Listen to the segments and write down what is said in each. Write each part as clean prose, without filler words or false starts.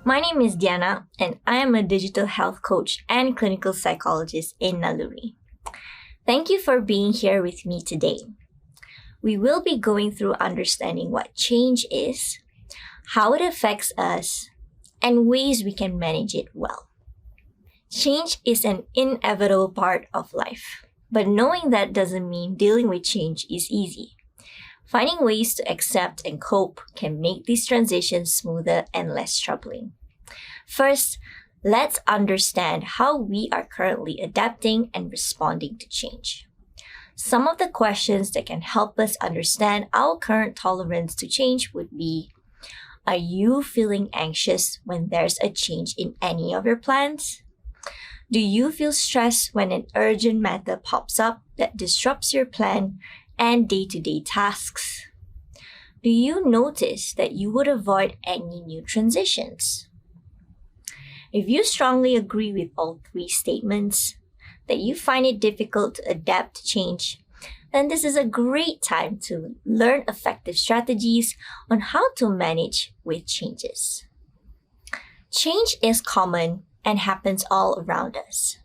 My name is Diana, and I am a digital health coach and clinical psychologist in Naluri. Thank you for being here with me today. We will be going through understanding what change is, how it affects us, and ways we can manage it well. Change is an inevitable part of life, but knowing that doesn't mean dealing with change is easy. Finding ways to accept and cope can make these transitions smoother and less troubling. First, let's understand how we are currently adapting and responding to change. Some of the questions that can help us understand our current tolerance to change would be: are you feeling anxious when there's a change in any of your plans? Do you feel stressed when an urgent matter pops up that disrupts your plan and day-to-day tasks? Do you notice that you would avoid any new transitions? If you strongly agree with all three statements, that you find it difficult to adapt to change, then this is a great time to learn effective strategies on how to manage with changes. Change is common and happens all around us.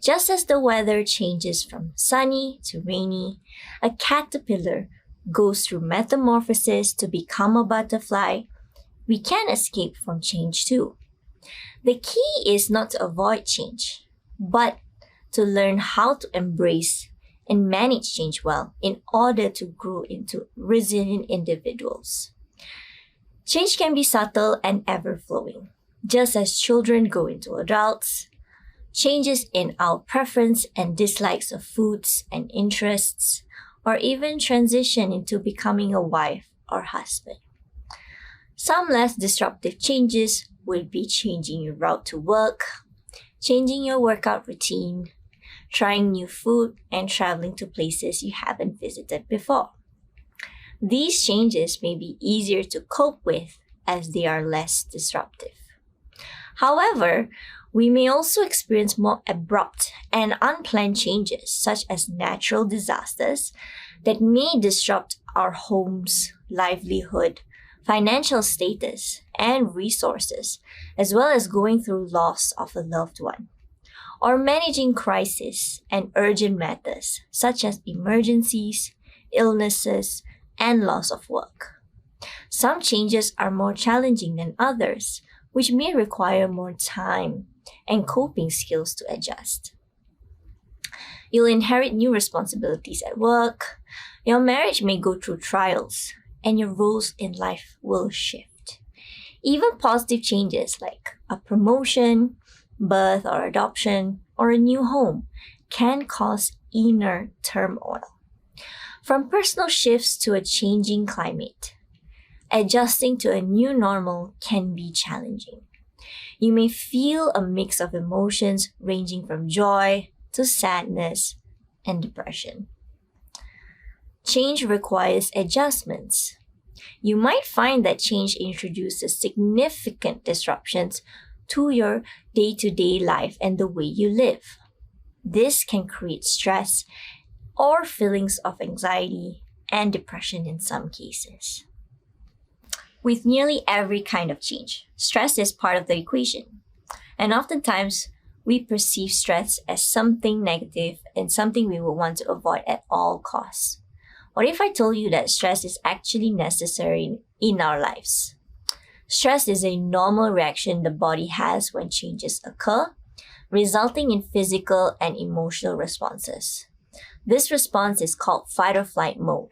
Just as the weather changes from sunny to rainy, a caterpillar goes through metamorphosis to become a butterfly, we can escape from change too. The key is not to avoid change, but to learn how to embrace and manage change well in order to grow into resilient individuals. Change can be subtle and ever-flowing. Just as children grow into adults, changes in our preference and dislikes of foods and interests, or even transition into becoming a wife or husband. Some less disruptive changes would be changing your route to work, changing your workout routine, trying new food, and traveling to places you haven't visited before. These changes may be easier to cope with as they are less disruptive. However, we may also experience more abrupt and unplanned changes, such as natural disasters, that may disrupt our homes, livelihood, financial status, and resources, as well as going through loss of a loved one, or managing crises and urgent matters, such as emergencies, illnesses, and loss of work. Some changes are more challenging than others, which may require more time and coping skills to adjust. You'll inherit new responsibilities at work, your marriage may go through trials, and your roles in life will shift. Even positive changes like a promotion, birth or adoption, or a new home can cause inner turmoil. From personal shifts to a changing climate, adjusting to a new normal can be challenging. You may feel a mix of emotions ranging from joy to sadness and depression. Change requires adjustments. You might find that change introduces significant disruptions to your day-to-day life and the way you live. This can create stress or feelings of anxiety and depression in some cases. With nearly every kind of change, stress is part of the equation. And oftentimes, we perceive stress as something negative and something we will want to avoid at all costs. What if I told you that stress is actually necessary in our lives? Stress is a normal reaction the body has when changes occur, resulting in physical and emotional responses. This response is called fight or flight mode.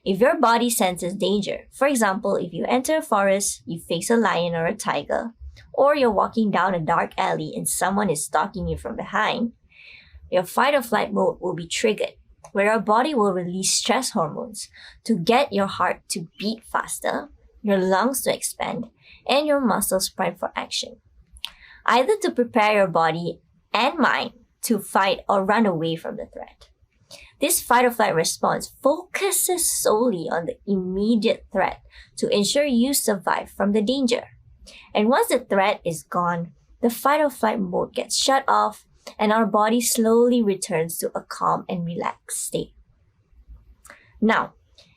If your body senses danger, for example, if you enter a forest, you face a lion or a tiger, or you're walking down a dark alley and someone is stalking you from behind, your fight or flight mode will be triggered, where your body will release stress hormones to get your heart to beat faster, your lungs to expand, and your muscles prime for action, either to prepare your body and mind to fight or run away from the threat. This fight or flight response focuses solely on the immediate threat to ensure you survive from the danger. And once the threat is gone, the fight or flight mode gets shut off and our body slowly returns to a calm and relaxed state. Now,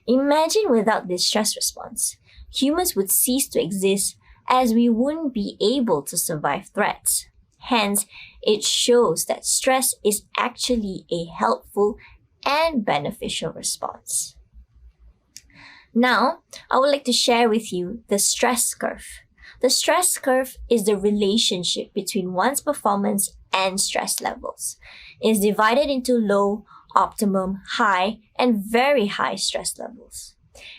imagine without this stress response, humans would cease to exist as we wouldn't be able to survive threats. Hence, it shows that stress is actually a helpful and beneficial response. Now, I would like to share with you the stress curve. The stress curve is the relationship between one's performance and stress levels. It is divided into low, optimum, high, and very high stress levels.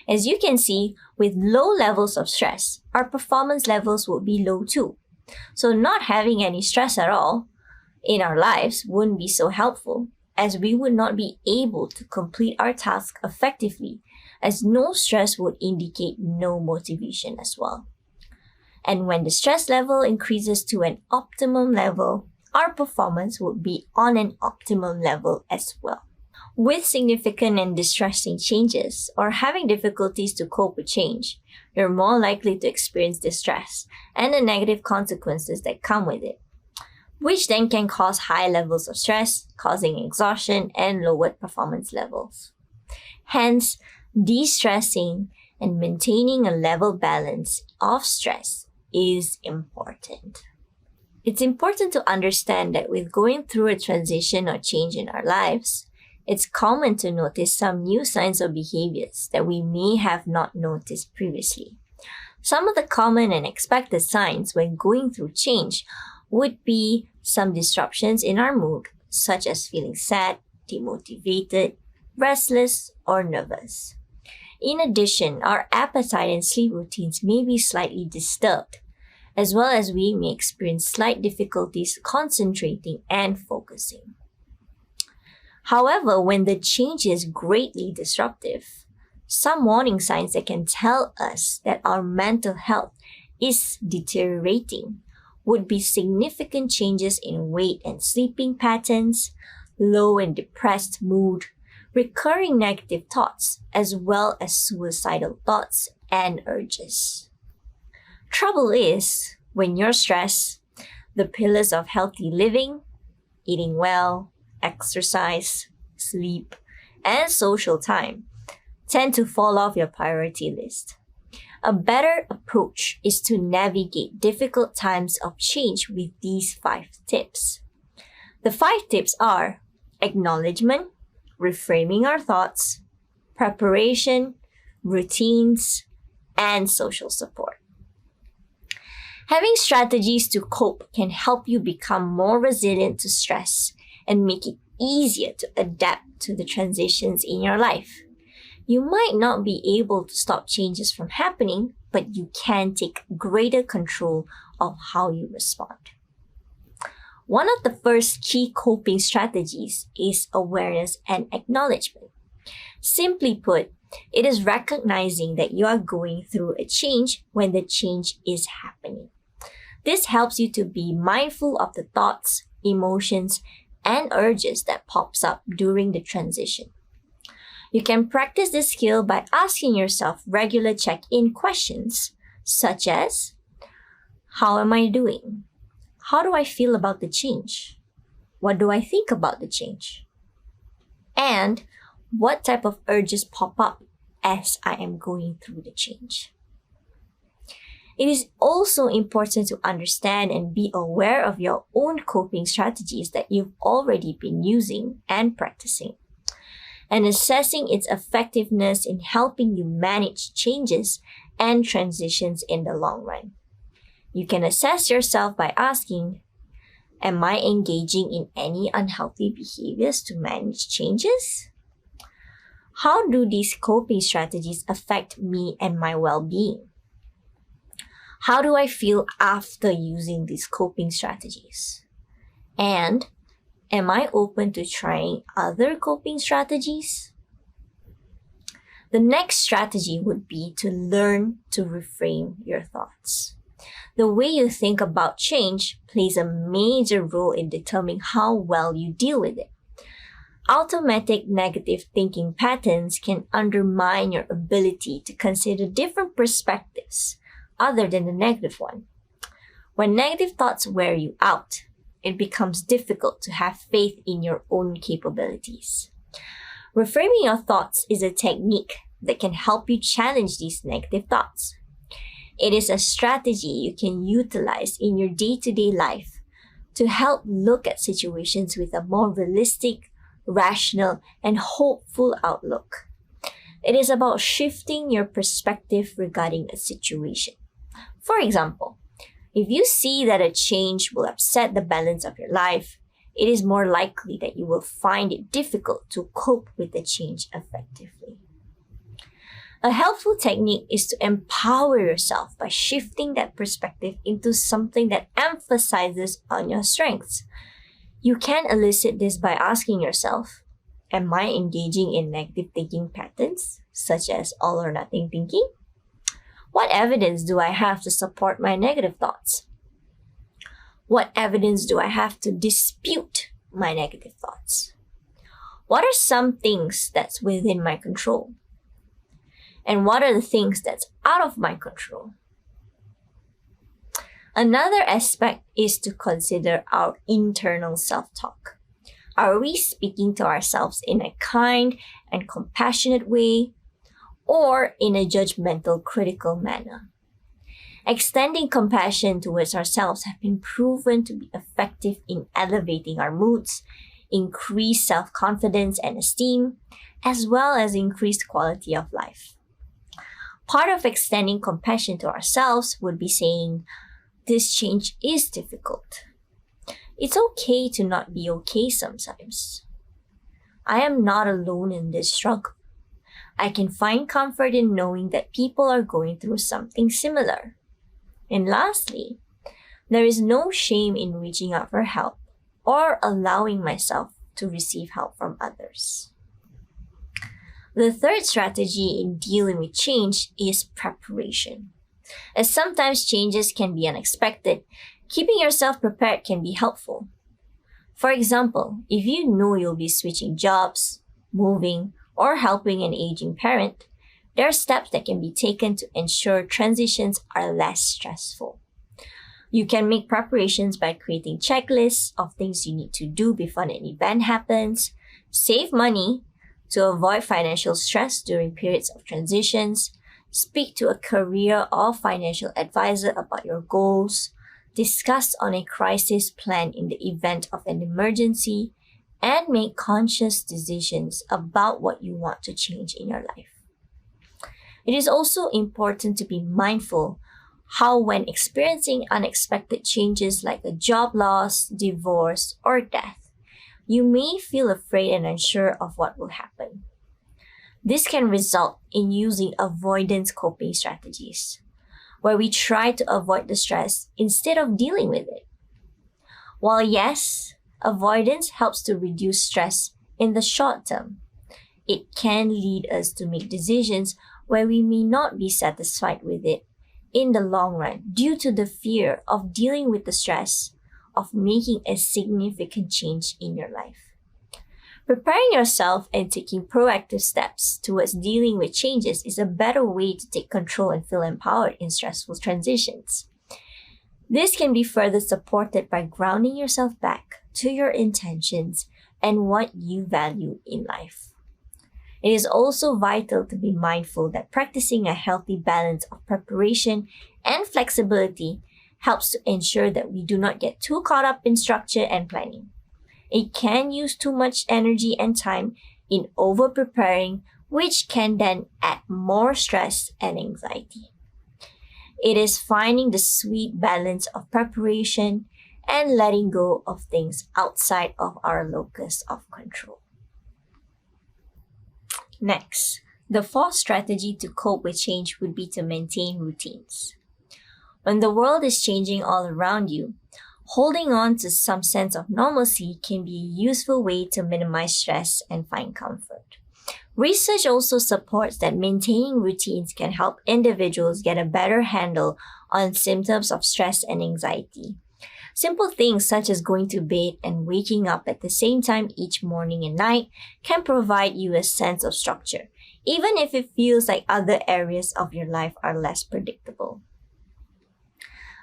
As you can see, with low levels of stress, our performance levels will be low too. So not having any stress at all in our lives wouldn't be so helpful, as we would not be able to complete our task effectively, as no stress would indicate no motivation as well. And when the stress level increases to an optimum level, our performance would be on an optimum level as well. With significant and distressing changes or having difficulties to cope with change, you're more likely to experience distress and the negative consequences that come with it, which then can cause high levels of stress, causing exhaustion and lowered performance levels. Hence, de-stressing and maintaining a level balance of stress is important. It's important to understand that with going through a transition or change in our lives, it's common to notice some new signs or behaviors that we may have not noticed previously. Some of the common and expected signs when going through change would be some disruptions in our mood, such as feeling sad, demotivated, restless, or nervous. In addition, our appetite and sleep routines may be slightly disturbed, as well as we may experience slight difficulties concentrating and focusing. However, when the change is greatly disruptive, some warning signs that can tell us that our mental health is deteriorating would be significant changes in weight and sleeping patterns, low and depressed mood, recurring negative thoughts, as well as suicidal thoughts and urges. Trouble is, when you're stressed, the pillars of healthy living, eating well, exercise, sleep, and social time tend to fall off your priority list. A better approach is to navigate difficult times of change with these 5 tips. The 5 tips are acknowledgement, reframing our thoughts, preparation, routines, and social support. Having strategies to cope can help you become more resilient to stress and make it easier to adapt to the transitions in your life. You might not be able to stop changes from happening, but you can take greater control of how you respond. One of the first key coping strategies is awareness and acknowledgement. Simply put, it is recognizing that you are going through a change when the change is happening. This helps you to be mindful of the thoughts, emotions, and urges that pops up during the transition. You can practice this skill by asking yourself regular check-in questions, such as, how am I doing? How do I feel about the change? What do I think about the change? And what type of urges pop up as I am going through the change? It is also important to understand and be aware of your own coping strategies that you've already been using and practicing, and assessing its effectiveness in helping you manage changes and transitions in the long run. You can assess yourself by asking, am I engaging in any unhealthy behaviors to manage changes? How do these coping strategies affect me and my well-being? How do I feel after using these coping strategies? And am I open to trying other coping strategies? The next strategy would be to learn to reframe your thoughts. The way you think about change plays a major role in determining how well you deal with it. Automatic negative thinking patterns can undermine your ability to consider different perspectives other than the negative one. When negative thoughts wear you out, it becomes difficult to have faith in your own capabilities. Reframing your thoughts is a technique that can help you challenge these negative thoughts. It is a strategy you can utilize in your day-to-day life to help look at situations with a more realistic, rational, and hopeful outlook. It is about shifting your perspective regarding a situation. For example, if you see that a change will upset the balance of your life, it is more likely that you will find it difficult to cope with the change effectively. A helpful technique is to empower yourself by shifting that perspective into something that emphasizes on your strengths. You can elicit this by asking yourself, am I engaging in negative thinking patterns, such as all or nothing thinking? What evidence do I have to support my negative thoughts? What evidence do I have to dispute my negative thoughts? What are some things that's within my control? And what are the things that's out of my control? Another aspect is to consider our internal self-talk. Are we speaking to ourselves in a kind and compassionate way, or in a judgmental, critical manner? Extending compassion towards ourselves have been proven to be effective in elevating our moods, increase self-confidence and esteem, as well as increased quality of life. Part of extending compassion to ourselves would be saying, this change is difficult. It's okay to not be okay sometimes. I am not alone in this struggle. I can find comfort in knowing that people are going through something similar. And lastly, there is no shame in reaching out for help or allowing myself to receive help from others. The third strategy in dealing with change is preparation. As sometimes changes can be unexpected, keeping yourself prepared can be helpful. For example, if you know you'll be switching jobs, moving, or helping an aging parent, there are steps that can be taken to ensure transitions are less stressful. You can make preparations by creating checklists of things you need to do before an event happens, save money to avoid financial stress during periods of transitions, speak to a career or financial advisor about your goals, discuss on a crisis plan in the event of an emergency, and make conscious decisions about what you want to change in your life. It is also important to be mindful how, when experiencing unexpected changes like a job loss, divorce, or death, you may feel afraid and unsure of what will happen. This can result in using avoidance coping strategies, where we try to avoid the stress instead of dealing with it. While yes, avoidance helps to reduce stress in the short term, it can lead us to make decisions where we may not be satisfied with it in the long run due to the fear of dealing with the stress of making a significant change in your life. Preparing yourself and taking proactive steps towards dealing with changes is a better way to take control and feel empowered in stressful transitions. This can be further supported by grounding yourself back to your intentions and what you value in life. It is also vital to be mindful that practicing a healthy balance of preparation and flexibility helps to ensure that we do not get too caught up in structure and planning. It can use too much energy and time in over-preparing, which can then add more stress and anxiety. It is finding the sweet balance of preparation and letting go of things outside of our locus of control. Next, the fourth strategy to cope with change would be to maintain routines. When the world is changing all around you, holding on to some sense of normalcy can be a useful way to minimize stress and find comfort. Research also supports that maintaining routines can help individuals get a better handle on symptoms of stress and anxiety. Simple things such as going to bed and waking up at the same time each morning and night can provide you a sense of structure, even if it feels like other areas of your life are less predictable.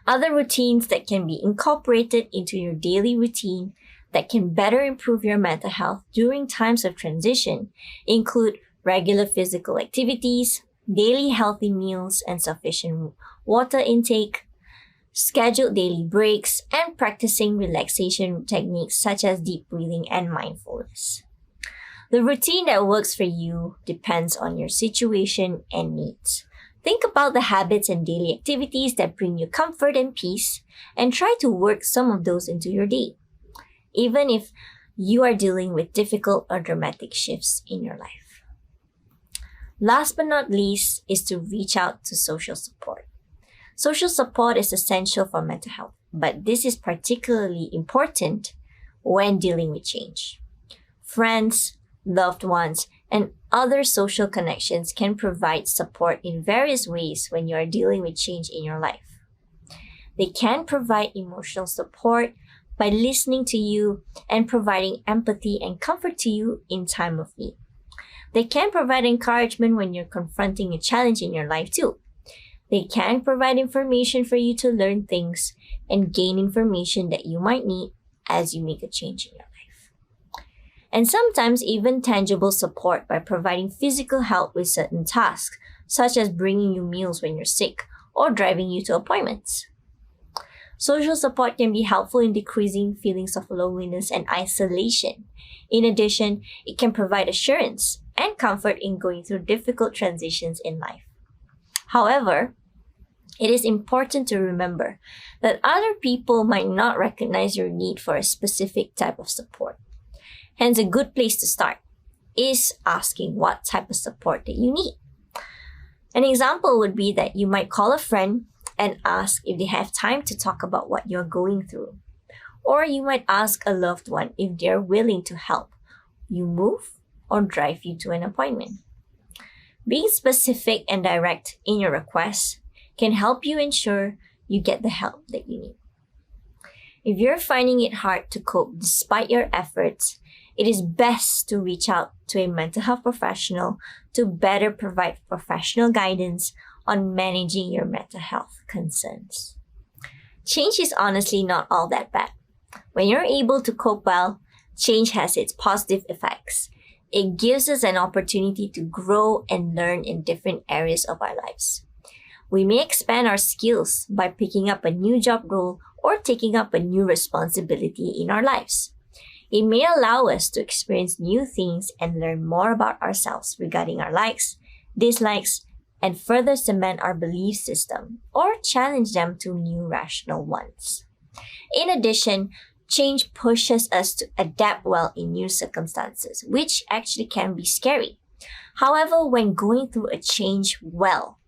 Other routines that can be incorporated into your daily routine that can better improve your mental health during times of transition include regular physical activities, daily healthy meals and sufficient water intake, scheduled daily breaks, and practicing relaxation techniques such as deep breathing and mindfulness. The routine that works for you depends on your situation and needs. Think about the habits and daily activities that bring you comfort and peace, and try to work some of those into your day, even if you are dealing with difficult or dramatic shifts in your life. Last but not least is to reach out to social support. Social support is essential for mental health, but this is particularly important when dealing with change. Friends, loved ones, and other social connections can provide support in various ways when you are dealing with change in your life. They can provide emotional support by listening to you and providing empathy and comfort to you in time of need. They can provide encouragement when you're confronting a challenge in your life too. They can provide information for you to learn things and gain information that you might need as you make a change in your life. And sometimes even tangible support by providing physical help with certain tasks, such as bringing you meals when you're sick or driving you to appointments. Social support can be helpful in decreasing feelings of loneliness and isolation. In addition, it can provide assurance and comfort in going through difficult transitions in life. However, it is important to remember that other people might not recognize your need for a specific type of support. Hence, a good place to start is asking what type of support that you need. An example would be that you might call a friend and ask if they have time to talk about what you're going through. Or you might ask a loved one if they're willing to help you move or drive you to an appointment. Being specific and direct in your requests can help you ensure you get the help that you need. If you're finding it hard to cope despite your efforts, it is best to reach out to a mental health professional to better provide professional guidance on managing your mental health concerns. Change is honestly not all that bad. When you're able to cope well, change has its positive effects. It gives us an opportunity to grow and learn in different areas of our lives. We may expand our skills by picking up a new job role or taking up a new responsibility in our lives. It may allow us to experience new things and learn more about ourselves regarding our likes, dislikes, and further cement our belief system or challenge them to new rational ones. In addition, change pushes us to adapt well in new circumstances, which actually can be scary. However, when going through a change well,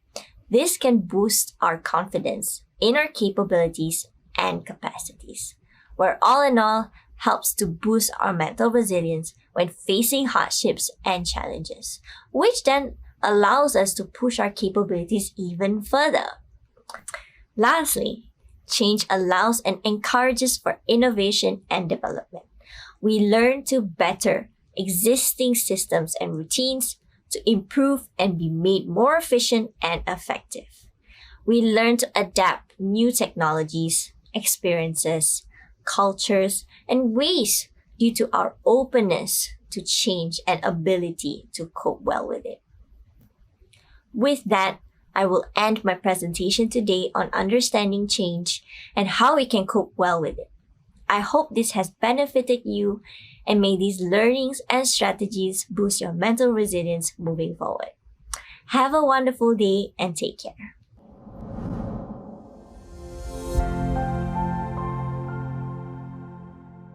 this can boost our confidence in our capabilities and capacities, where all in all helps to boost our mental resilience when facing hardships and challenges, which then allows us to push our capabilities even further. Lastly, change allows and encourages for innovation and development. We learn to better existing systems and routines to improve and be made more efficient and effective. We learn to adapt new technologies, experiences, cultures, and ways due to our openness to change and ability to cope well with it. With that, I will end my presentation today on understanding change and how we can cope well with it. I hope this has benefited you and may these learnings and strategies boost your mental resilience moving forward. Have a wonderful day and take care.